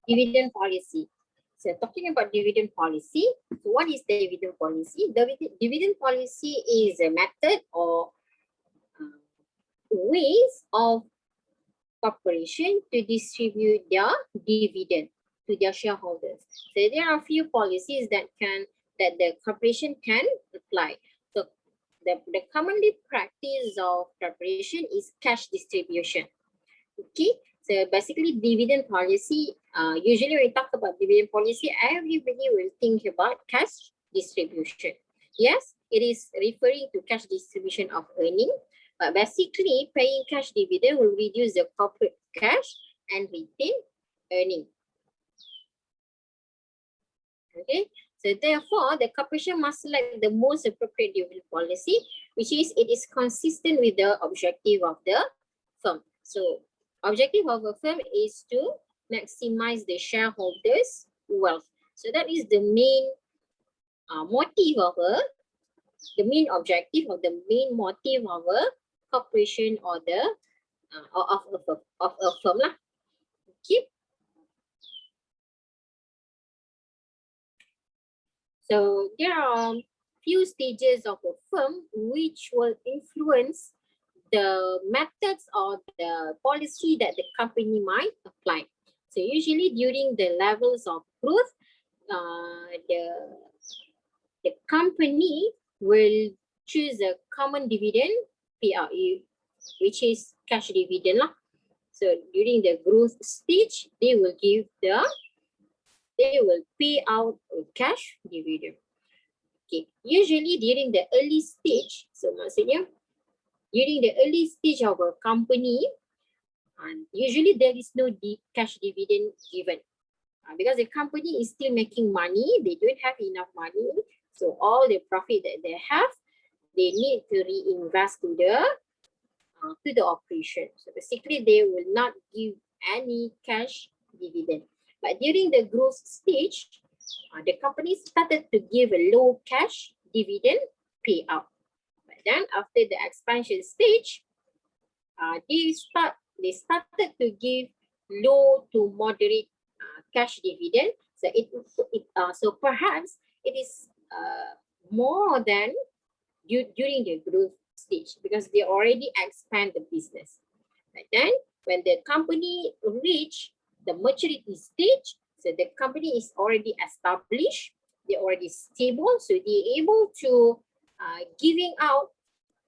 Dividend policy. So talking about dividend policy, so what is the dividend policy? The dividend policy is a method or ways of corporation to distribute their dividend to their shareholders. So there are a few policies that the corporation can apply. So the commonly practice of corporation is cash distribution. Okay, so basically dividend policy, usually when we talk about dividend policy, everybody will think about cash distribution. Yes, it is referring to cash distribution of earning, but basically paying cash dividend will reduce the corporate cash and retain earning. Okay, so therefore the corporation must select the most appropriate dividend policy, which is it is consistent with the objective of the firm. So objective of a firm is to maximize the shareholders' wealth. So that is the main motive of the main objective or the main motive of a corporation or the of a firm lah. Okay. So there are few stages of a firm which will influence the methods or the policy that the company might apply. So usually during the levels of growth, the company will choose a common dividend payout, which is cash dividend lah. So during the growth stage, they will pay out a cash dividend. Okay, usually during the early stage, so maksudnya during the early stage of a company, usually there is no cash dividend given because the company is still making money. They don't have enough money, so all the profit that they have, they need to reinvest to the operation. So basically, they will not give any cash dividend. But during the growth stage, the company started to give a low cash dividend payout. But then after the expansion stage, they started to give low to moderate cash dividend. So perhaps it is more than during the growth stage because they already expand the business. But then when the company reach the maturity stage, so the company is already established, they're already stable, so they're able to giving out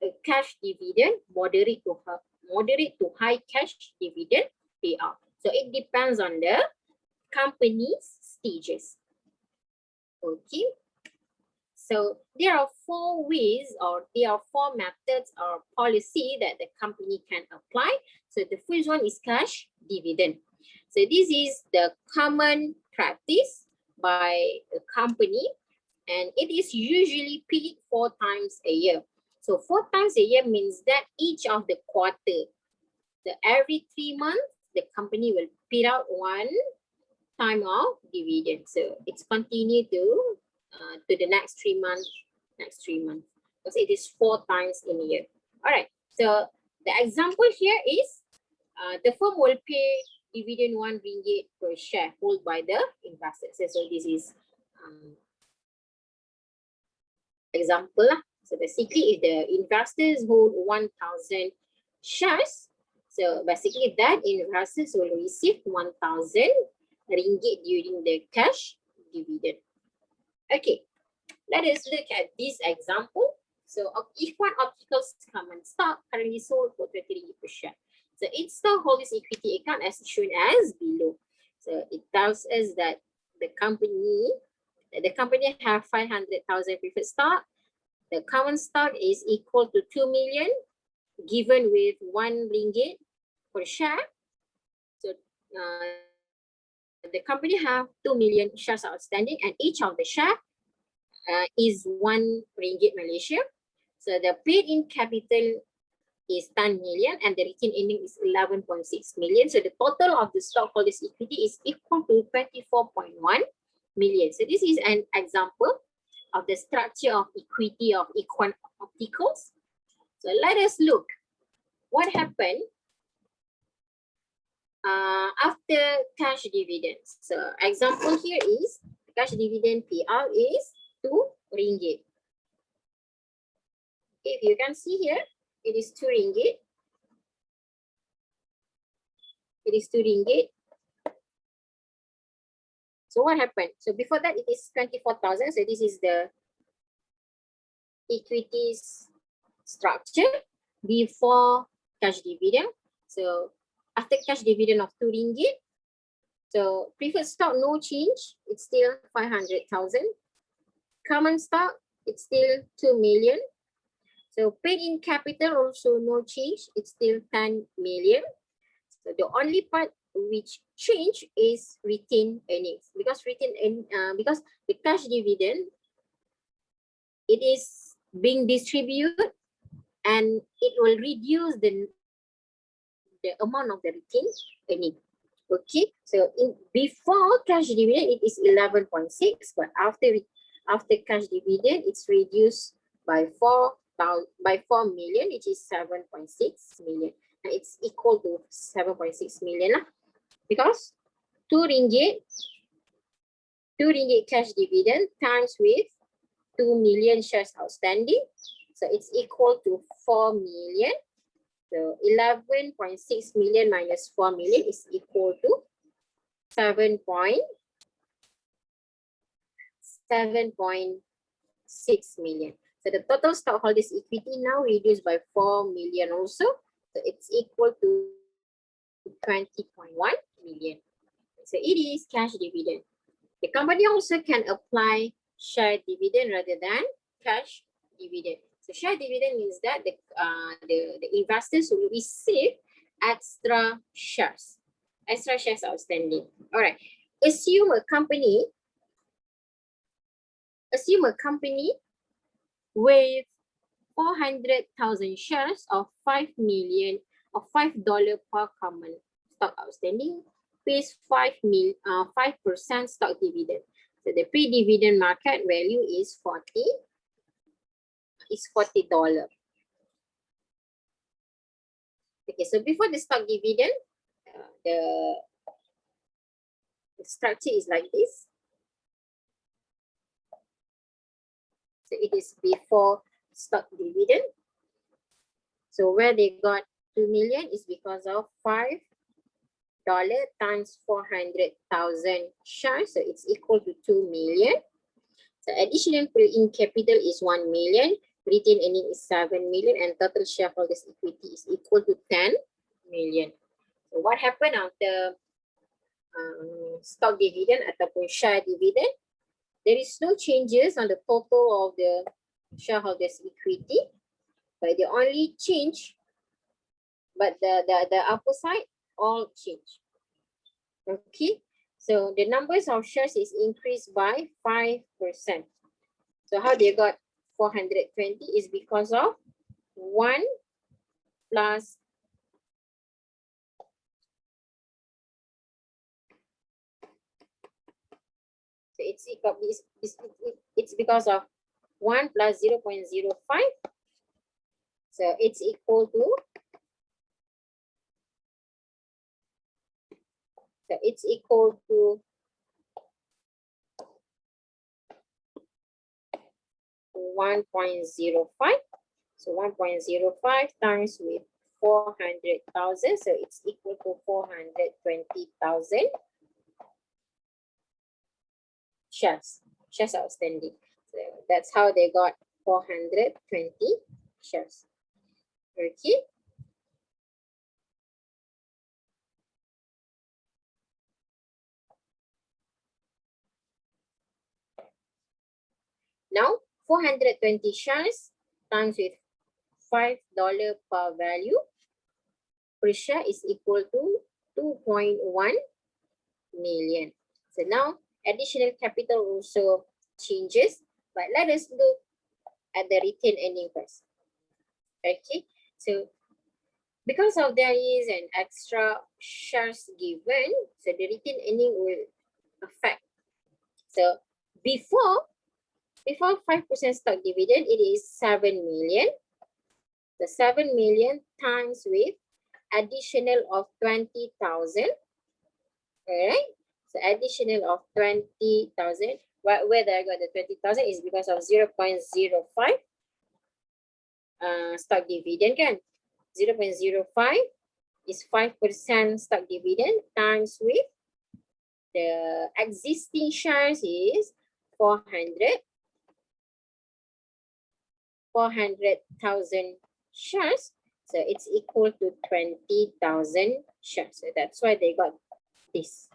a cash dividend, moderate to high cash dividend payout. So it depends on the company's stages. Okay. So there are four ways or there are four methods or policy that the company can apply. So the first one is cash dividend. So this is the common practice by a company and it is usually paid 4 times a year. So 4 times a year means that each of the quarter, every 3 months, the company will pay out 1 time of dividend. So it's continued to the next 3 months, because it is 4 times in a year. All right. So the example here is the firm will pay dividend 1 ringgit per share held by the investors. So this is example lah. So basically, if the investors hold 1,000 shares, so basically that investors will receive 1,000 ringgit during the cash dividend. Okay, let us look at this example. So if one Optical's common stock currently sold for 20 ringgit per share. So its stockholders' equity account as shown as below. So it tells us that the company have 500,000 preferred stock. The common stock is equal to 2 million given with 1 ringgit per share. So the company have 2 million shares outstanding and each of the share is 1 ringgit Malaysia. So the paid in capital is 10 million and the retained earning is 11.6 million. So the total of the stockholders' equity is equal to 24.1 million. So this is an example of the structure of equity of Equan Opticals. So let us look what happened after cash dividends. So example here is cash dividend payout is 2 ringgit. If you can see here, it is 2 ringgit. It is 2 ringgit. So what happened? So before that, it is 24,000. So this is the equities structure before cash dividend. So after cash dividend of 2 ringgit, so preferred stock, no change. It's still 500,000. Common stock, it's still 2 million. So paid in capital also no change. It's still 10 million. So the only part which change is retained earnings, because because the cash dividend, it is being distributed and it will reduce the amount of the retained earning. Okay, so before cash dividend it is 11.6, but after cash dividend it's reduced by 4 million, which is 7.6 million. And it's equal to 7.6 million lah, because 2 ringgit cash dividend times with 2 million shares outstanding, so it's equal to 4 million. So 11.6 million minus 4 million is equal to 7.6 million. So the total stockholders' equity now reduced by 4 million also. So it's equal to 20.1 million. So it is cash dividend. The company also can apply share dividend rather than cash dividend. So share dividend means that the investors will receive extra shares outstanding. All right. Assume a company with 400,000 shares of 5 million of $5 per common stock outstanding, pays 5% stock dividend. So the pre-dividend market value is $40. Okay, so before the stock dividend, the structure is like this. So it is before stock dividend. So where they got 2 million is because of $5 times 400,000 shares. So it's equal to 2 million. So additional in capital is 1 million. Retained earning is 7 million, and total shareholders equity is equal to 10 million. So what happened after stock dividend ataupun share dividend? There is no changes on the total of the shareholders equity, but the only change, but the upper side all change. Okay, so the numbers of shares is increased by 5%. So how they got 420 is because of 1 plus so it's because of 1 plus 0.05. So it's equal to 1.05. So 1.05 times with 400,000. So it's equal to 420,000 shares outstanding. So that's how they got 420 shares. Okay. Now 420 shares times with $5 per value per share is equal to 2.1 million. So now additional capital also changes, but let us look at the retained earning first. Okay, so because of there is an extra shares given, so the retained earning will affect. So before 5% stock dividend, it is 7 million. The 7 million times with additional of 20,000. Alright, so additional of 20,000. Whether I got the 20,000 is because of 0.05 stock dividend kan. 0.05 is 5% stock dividend times with the existing shares is 400,000 shares. So it's equal to 20,000 shares. So that's why they got this.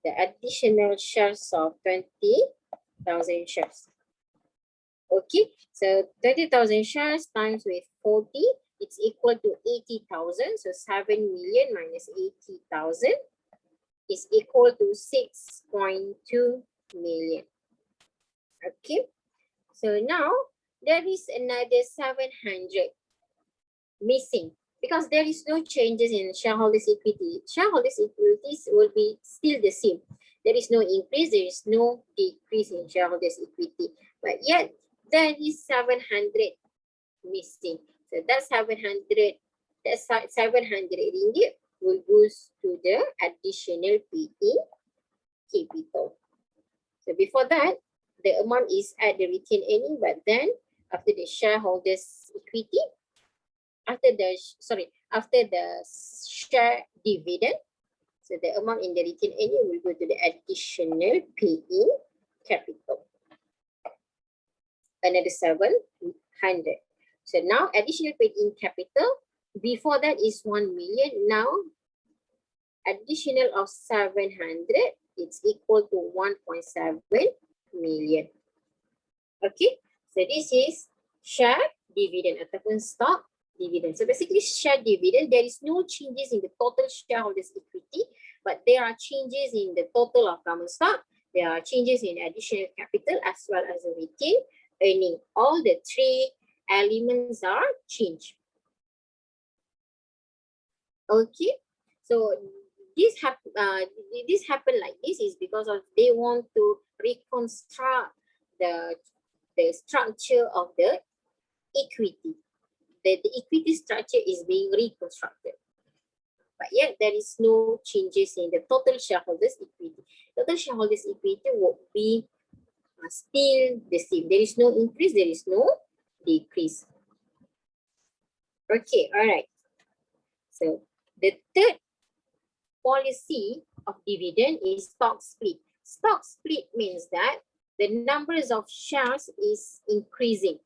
The additional shares of 20,000 shares. Okay, so 30,000 shares times with 40, it's equal to 80,000. So 7 million minus 80,000 is equal to 6.2 million. Okay, so now there is another 700 missing because there is no changes in shareholders' equity. Shareholders' equities will be still the same. There is no increase, there is no decrease in shareholders' equity. But yet, there is 700 missing. So that 700 ringgit will go to the additional PE capital. So before that, the amount is at the retained earning, but then after the shareholders' equity, after the share dividend, so the amount in the retained earning will go to the additional PE capital. Another 700. So now additional paid in capital, before that is 1 million. Now additional of 700, it's equal to 1.7 million. Okay, so this is share dividend ataupun stock dividend. So basically share dividend, there is no changes in the total shareholders equity, but there are changes in the total of common stock. There are changes in additional capital as well as the retained earning. All the three elements are changed. Okay, so this happened like this is because of they want to reconstruct the structure of the equity. The equity structure is being reconstructed. But yet there is no changes in the total shareholders equity. Total shareholders equity will be still the same. There is no increase, there is no decrease. Okay, all right. So the third policy of dividend is stock split. Stock split means that the numbers of shares is increasing.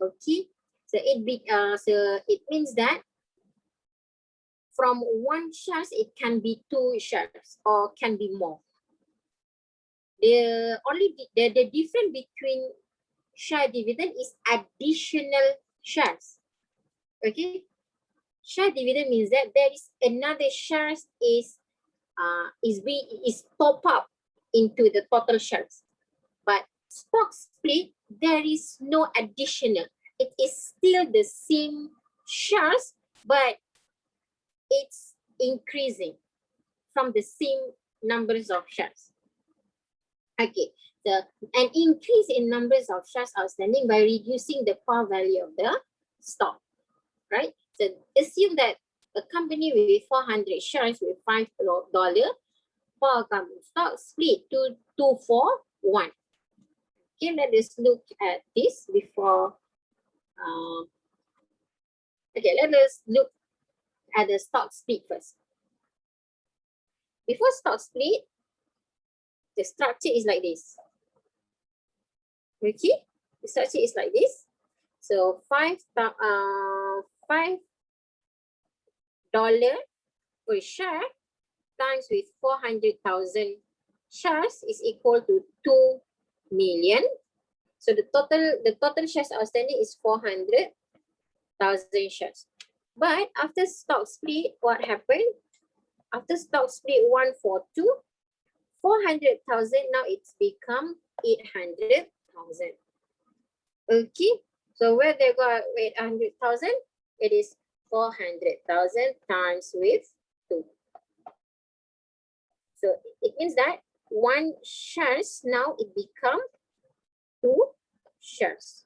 Okay, so it means that from one shares it can be 2 shares or can be more. The difference between share dividend is additional shares. Okay, share dividend means that there is another shares is top up into the total shares. But stock split, there is no additional. It is still the same shares, but it's increasing from the same numbers of shares. Okay, so an increase in numbers of shares outstanding by reducing the par value of the stock, right? So assume that a company with 400 shares with $5 per common stock split to 2-4-1. Okay, let us look at this before. Okay, let us look at the stock split first. Before stock split, the structure is like this. Okay, the structure is like this. So $5 per share times with 400,000 shares is equal to 2 million. So the total shares outstanding is 400,000 shares. But after stock split, what happened? After stock split 1-4-2, 400,000 now it's become 800,000. Okay, so where they got 800,000? It is 400,000 times with 2. So it means that 1 shares now it become 2 shares.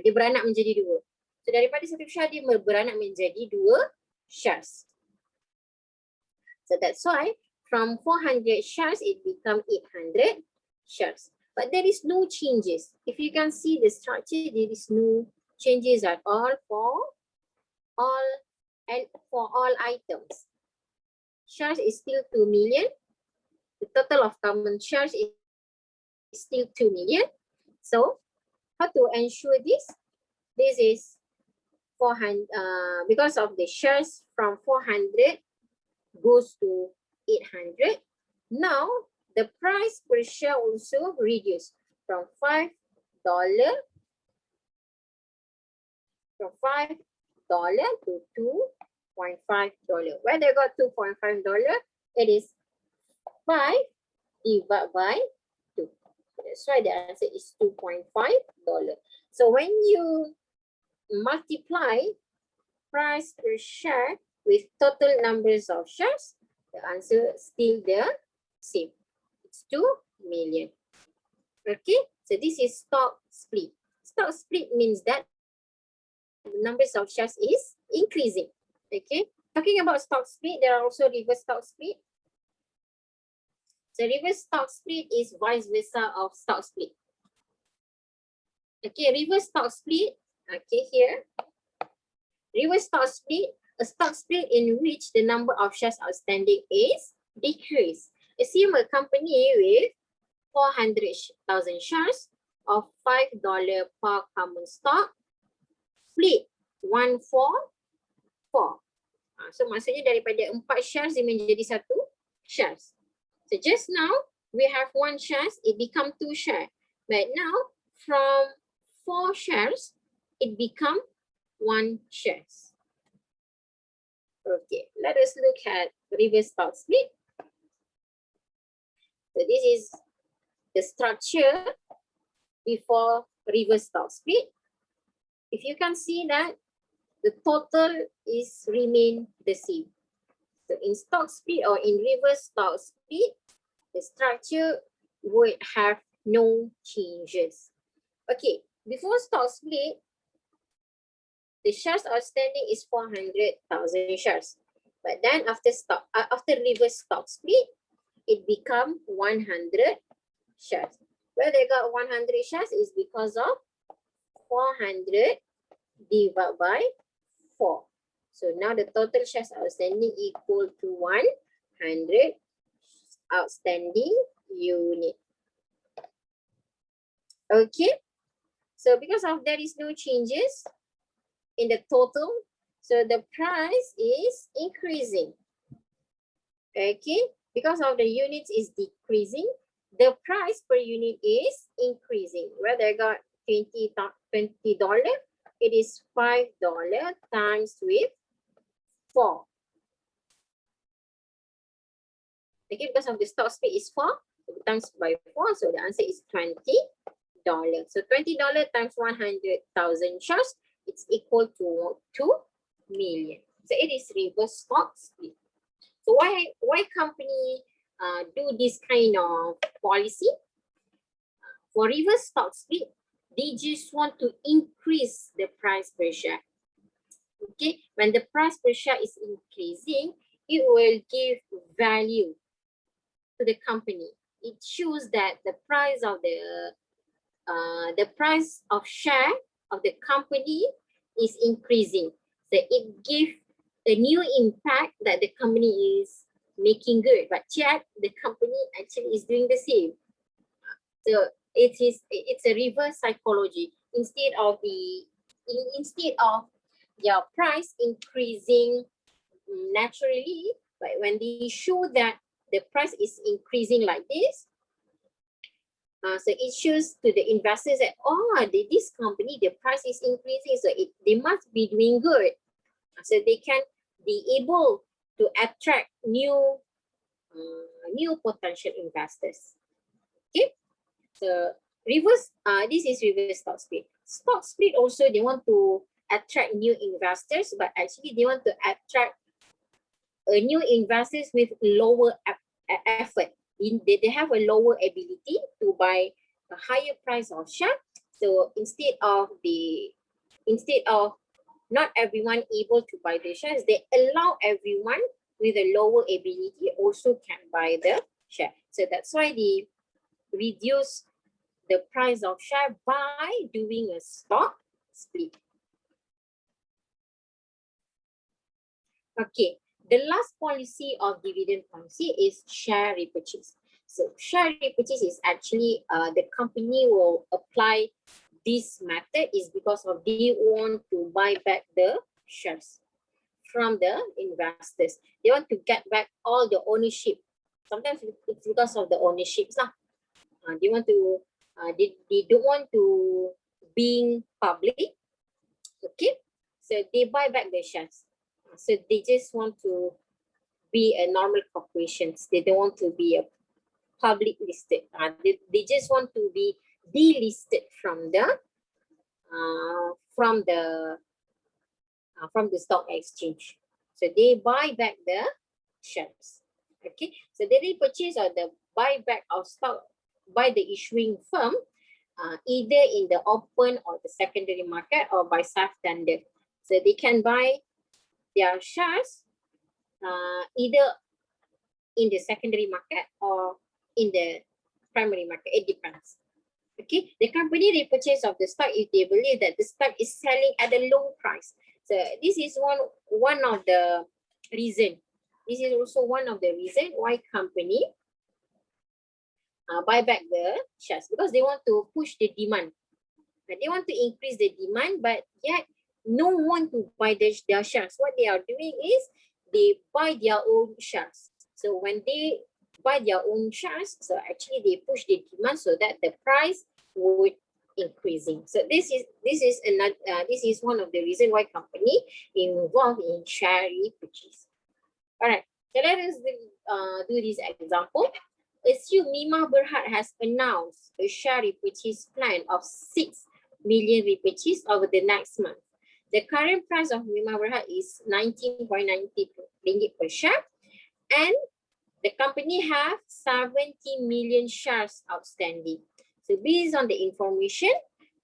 Dia beranak menjadi 2. So daripada satu share dia beranak menjadi 2 shares. So that's why from 400 shares it become 800 shares. But there is no changes. If you can see the structure, there is no changes at all for all items. Shares is still 2 million. The total of common shares is still 2 million. So how to ensure this? This is 400, because of the shares from 400 goes to 800. Now the price per share also reduced from $5 to $2.5. Where they got $2.5? It is 5 divided by 2. That's why the answer is $2.5. So when you multiply price per share with total numbers of shares, the answer is still the same. It's 2 million. Okay, so this is stock split. Stock split means that the numbers of shares is increasing. Okay, talking about stock split, there are also reverse stock split. So reverse stock split is vice versa of stock split. Okay, reverse stock split. Okay, here. Reverse stock split, a stock split in which the number of shares outstanding is decreased. Assume a company with 400,000 shares of $5 per common stock, split 1 for 4. So maksudnya daripada 4 shares dia menjadi 1 shares. So just now we have 1 shares, it become 2 shares. But now from 4 shares, it become 1 shares. Okay, let us look at reverse stock split. So this is the structure before reverse stock split. If you can see that the total is remain the same. So in stock split or in reverse stock split, the structure would have no changes. Okay, before stock split, the shares outstanding is 400,000 shares. But then after reverse stock split, it become 100 shares. Where they got 100 shares is because of 400 divided by 4. So now the total shares outstanding equal to 100 outstanding unit. Okay. So because of there is no changes in the total, so the price is increasing. Okay. Because of the units is decreasing, the price per unit is increasing. Where they got $20, it is $5 times with 4. Okay, because of the stock split is 4, so times by 4, so the answer is $20. So $20 times 100,000 shares, it's equal to 2 million. So it is reverse stock split. So why company do this kind of policy? For reverse stock split, they just want to increase the price per share. Okay, when the price per share is increasing, it will give value to the company. It shows that the price of share of the company is increasing. So it gives a new impact that the company is making good, but yet the company actually is doing the same. So it's a reverse psychology. Instead of your price increasing naturally, but when they show that the price is increasing like this, so it shows to the investors that this company, the price is increasing, so they must be doing good. So they can be able to attract new potential investors. Okay, so this is reverse stock split. Stock split also, they want to attract new investors, but actually they want to attract new investors with lower effort. They have a lower ability to buy a higher price of share. So instead of not everyone able to buy the shares. They allow everyone with a lower ability also can buy the share. So that's why they reduce the price of share by doing a stock split. Okay, the last policy of dividend policy is share repurchase. So share repurchase is actually the company will apply this method is because of they want to buy back the shares from the investors. They want to get back all the ownership. Sometimes it's because of the ownerships lah. They want to they don't want to being public. Okay, so they buy back the shares. So they just want to be a normal corporations. They don't want to be a public listed. They just want to be delisted from the stock exchange. So they buy back the shares. Okay, so the repurchase or the buyback of stock by the issuing firm, either in the open or the secondary market or by self-tender. So they can buy their shares either in the secondary market or in the primary market. It depends. Okay, the company repurchase of the stock if they believe that the stock is selling at a low price. So this is one of the reason. This is also one of the reason why company buy back the shares, because they want to push the demand. They want to increase the demand, but yet no one to buy their shares. What they are doing is they buy their own shares. So when they buy their own shares, so actually they push the demand so that the price would increasing. So this is one of the reason why company involved in share repurchase. All right, so let us do this example. Assume Mimah Berhad has announced a share repurchase plan of 6 million repurchase over the next month. The current price of Mimah Berhad is 19.90 ringgit per share, and the company have 70 million shares outstanding. So based on the information,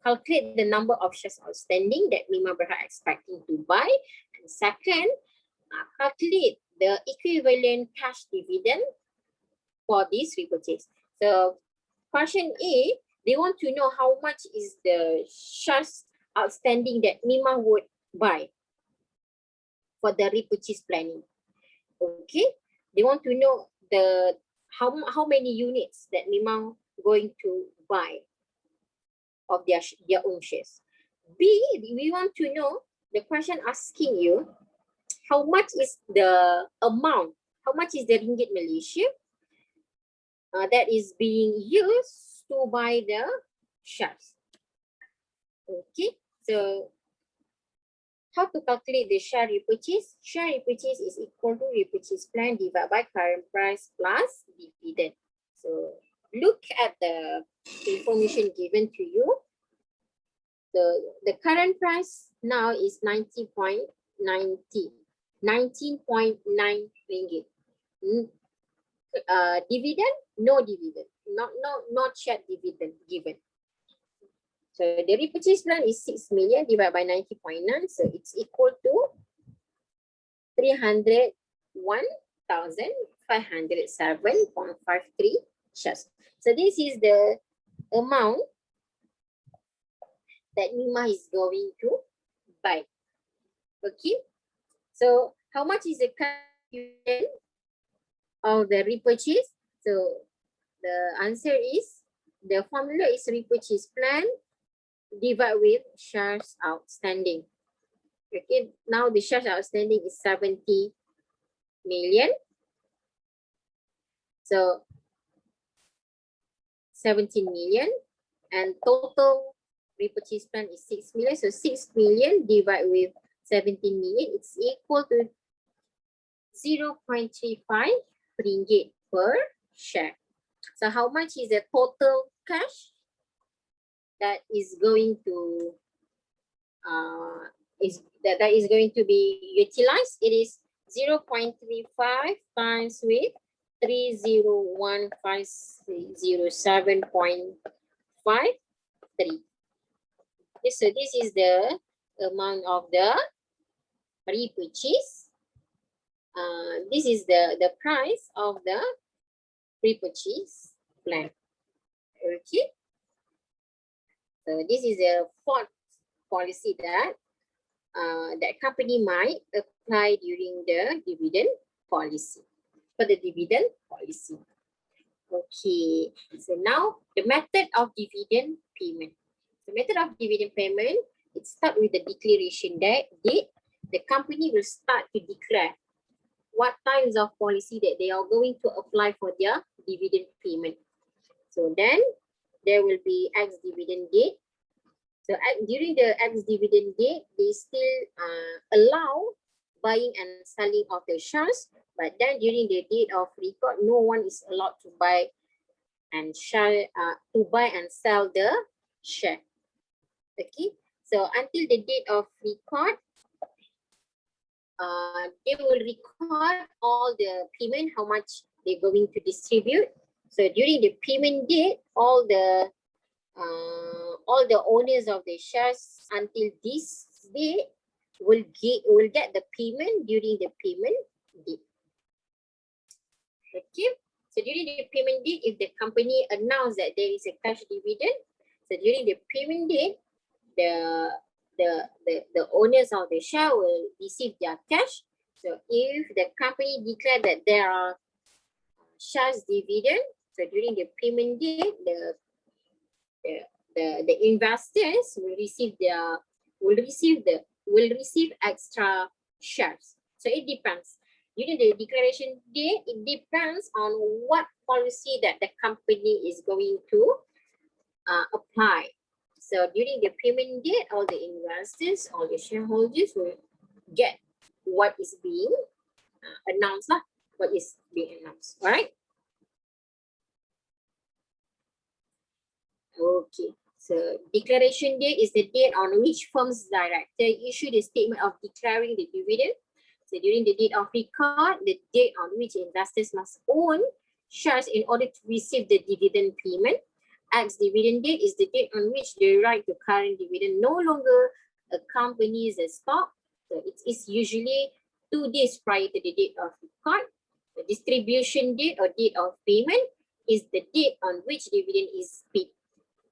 calculate the number of shares outstanding that Mimah Berhad expecting to buy. And second, calculate the equivalent cash dividend for this repurchase. So question A, they want to know how much is the shares outstanding that Mimah would buy for the repurchase planning. Okay, they want to know the how many units that Mimah going to buy of their own shares. B, we want to know, the question asking you, how much is the amount, how much is the ringgit Malaysia that is being used to buy the shares. Okay, so how to calculate the share repurchase? Share repurchase is equal to repurchase plan divided by current price plus dividend. So look at the information given to you. The current price now is 19.9 ringgit. Dividend, no dividend, not shared dividend given. So the repurchase plan is 6 million divided by 90.9, so it's equal to 301,507.53 shares. So this is the amount that Mimah is going to buy. Okay, so how much is the current of the repurchase? So the answer is, the formula is repurchase plan divided with shares outstanding. Okay, now the shares outstanding is 70 million. So 17 million, and total repurchase plan is 6 million. So 6 million divided with 17 million, it's equal to 0.35 ringgit per share. So how much is the total cash that is going to that is going to be utilized? It is 0.35 times with 301,507.53. Okay, so this is the amount of the pre-purchase. This is the price of the pre-purchase plan. Okay. So this is a fourth policy that that company might apply during the dividend policy. For the dividend policy. Okay. So now the method of dividend payment. The method of dividend payment, it starts with the declaration date. The company will start to declare what types of policy that they are going to apply for their dividend payment. So then there will be ex-dividend date. So during the ex-dividend date, they still allow buying and selling of the shares, but then during the date of record, no one is allowed to buy and sell the share. Okay, so until the date of record, they will record all the payment, how much they're going to distribute. So during the payment date, all the owners of the shares until this date will get the payment during the payment date. Okay, so during the payment date, if the company announce that there is a cash dividend, so during the payment date, the owners of the share will receive their cash. So if the company declare that there are shares dividend, so during the payment date, the investors will receive extra shares. So it depends. During the declaration date, it depends on what policy that the company is going to apply. So during the payment date, all the investors, all the shareholders will get what is being announced, what is being announced. All right. Okay. So declaration date is the date on which firm's director issued a statement of declaring the dividend. So during the date of record, the date on which investors must own shares in order to receive the dividend payment. Ex-dividend date is the date on which the right to current dividend no longer accompanies the stock. So it is usually 2 days prior to the date of record. The distribution date or date of payment is the date on which dividend is paid.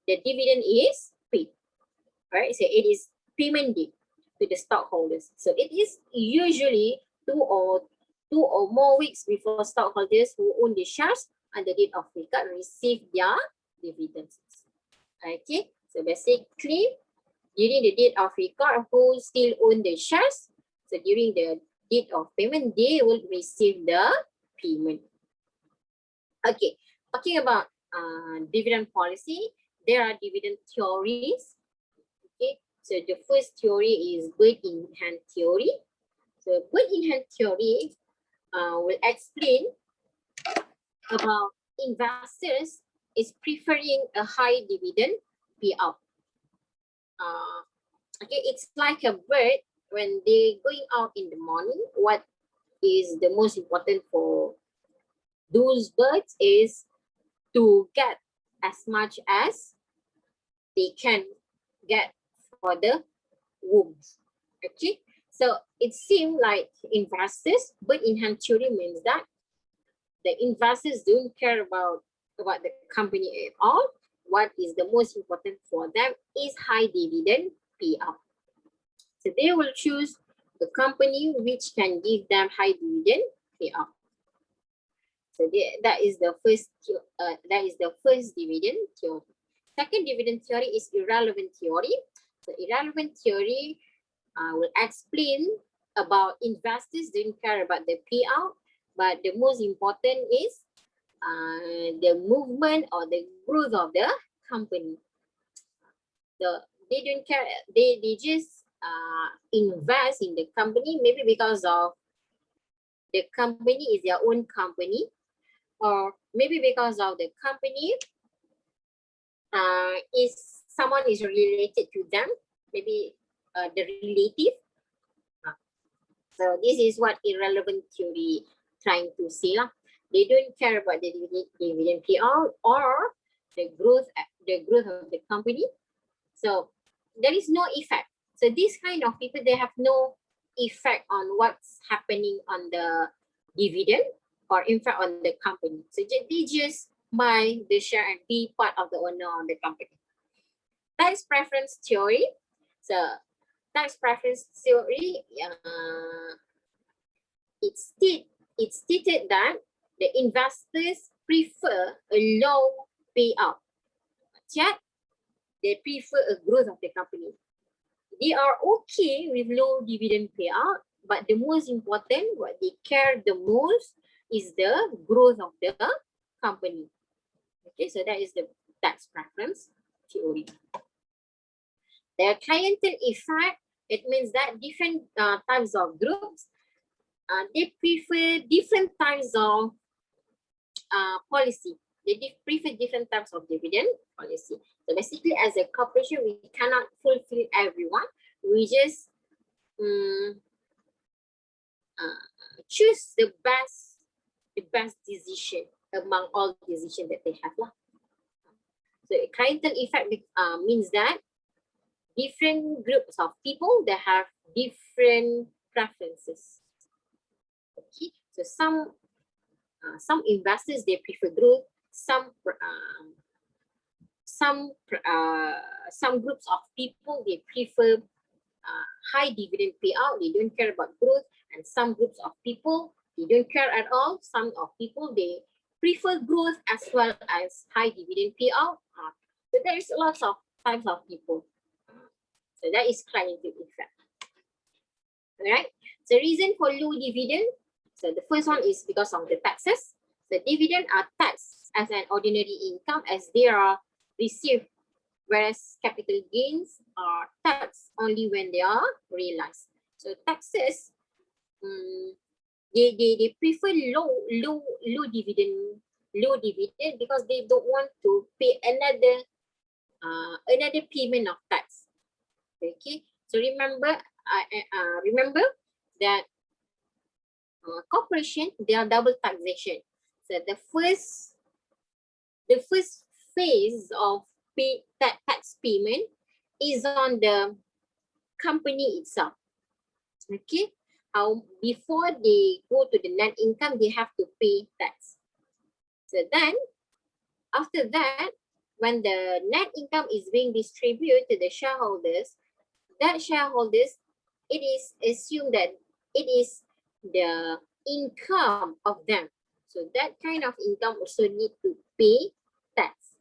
The dividend is paid, right? So it is payment date to the stockholders. So it is usually two or more weeks before stockholders who own the shares on the date of record receive their dividends. Okay, so basically during the date of record, who still own the shares, so during the date of payment, they will receive the payment. Okay, talking about dividend policy, there are dividend theories. Okay, so the first theory is bird-in-hand theory. So bird-in-hand theory will explain about investors is preferring a high dividend payout. Okay, it's like a bird when they going out in the morning. What is the most important for those birds is to get as much as they can get for the wombs. Okay, so it seems like investors, bird-in-hand theory means that the investors don't care about the company at all. What is the most important for them is high dividend payout. So they will choose the company which can give them high dividend payout. So that is the first dividend theory. Second dividend theory is irrelevant theory. So irrelevant theory will explain about investors don't care about the payout, but the most important is the movement or the growth of the company. So they don't care. They just invest in the company, maybe because of the company is their own company, or maybe because of the company is someone is related to them, maybe the relative. So this is what irrelevant theory trying to say. They don't care about the dividend payout or the growth of the company. So there is no effect. So this kind of people, they have no effect on what's happening on the dividend or in fact on the company. So they just buy the share and be part of the owner of the company. Tax preference theory. So tax preference theory, it stated that the investors prefer a low payout, yet they prefer a growth of the company. They are okay with low dividend payout, but the most important, what they care the most is the growth of the company. Okay, so that is the tax preference theory. The clientele effect, it means that different types of groups, they prefer different types of policy. They prefer different types of dividend policy. So basically, as a corporation, we cannot fulfill everyone. We just choose the best decision among all decisions that they have. So clientele effect means that different groups of people that have different preferences. Okay, so some investors, they prefer growth. Some groups of people, they prefer high dividend payout. They don't care about growth. And some groups of people, they don't care at all. Some of people, they prefer growth as well as high dividend payout. So there is lots of types of people. So that is clientele effect. All right. So reason for low dividend. So the first one is because of the taxes. The dividend are taxed as an ordinary income as they are received, whereas capital gains are taxed only when they are realized. So taxes, they prefer low dividend because they don't want to pay another payment of tax. Okay, so remember that corporation, they are double taxation. So the first phase of tax payment is on the company itself. Okay, before they go to the net income, they have to pay tax. So then after that, when the net income is being distributed to the shareholders, that shareholders, it is assumed that it is the income of them. So that kind of income also need to pay tax.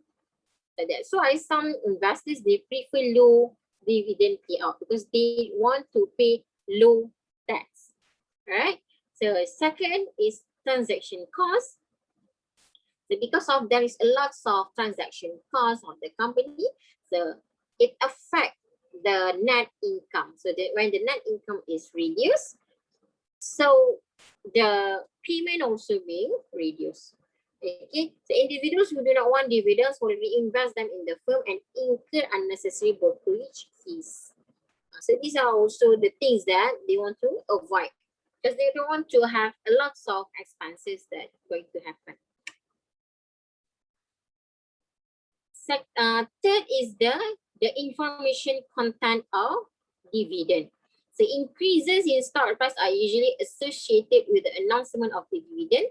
So that's why some investors, they prefer low dividend payout because they want to pay low tax. Right? So second is transaction cost. So because of there is a lot of transaction cost of the company, so it affects the net income. So that when the net income is reduced, so the payment also being reduced. Okay, so individuals who do not want dividends will reinvest them in the firm and incur unnecessary brokerage fees. So these are also the things that they want to avoid because they don't want to have a lot of expenses that are going to happen. Third is the information content of dividend. So increases in stock price are usually associated with the announcement of the dividend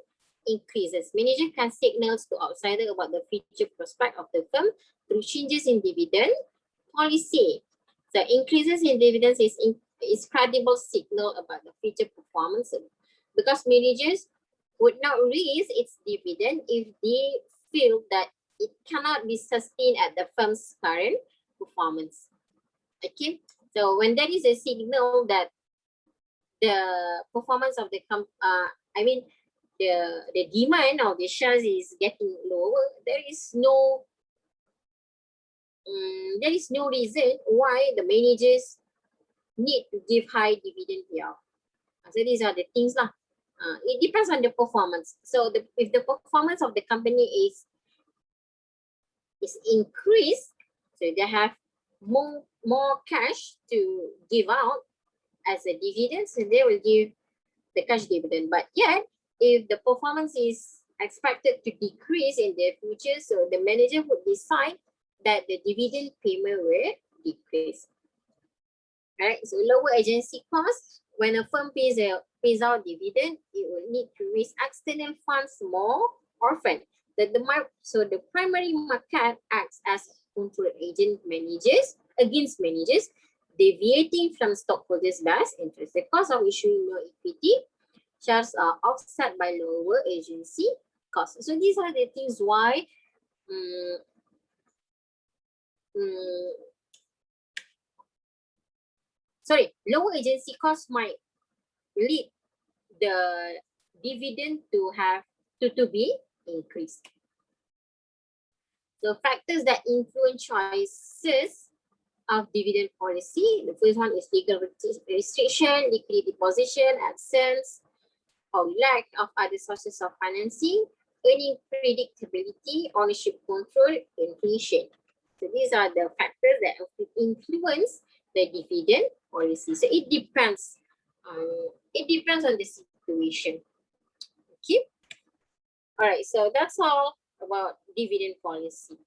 increases. Manager can signal to outsider about the future prospect of the firm through changes in dividend policy. So increases in dividends is credible signal about the future performance because managers would not raise its dividend if they feel that it cannot be sustained at the firm's current performance. Okay, so when there is a signal that the performance of the the demand of the shares is getting lower, there is no reason why the managers need to give high dividend payout. So these are the things lah. It depends on the performance. So if the performance of the company is increased, so they have more cash to give out as a dividend, so they will give the cash dividend. But yet, if the performance is expected to decrease in the future, so the manager would decide that the dividend payment will decrease. Right? So lower agency costs. When a firm pays out dividend, it will need to raise external funds more often. So the primary market acts as control agent against managers, deviating from stockholders' best interest. The cost of issuing more equity shares are offset by lower agency costs. So these are the things why um, lower agency costs might lead the dividend to be increased. So factors that influence choices of dividend policy. The first one is legal restriction, liquidity position, absence or lack of other sources of financing, earning predictability, ownership control, inflation. So these are the factors that influence the dividend policy. So it depends on the situation. Okay. All right. So that's all about dividend policy.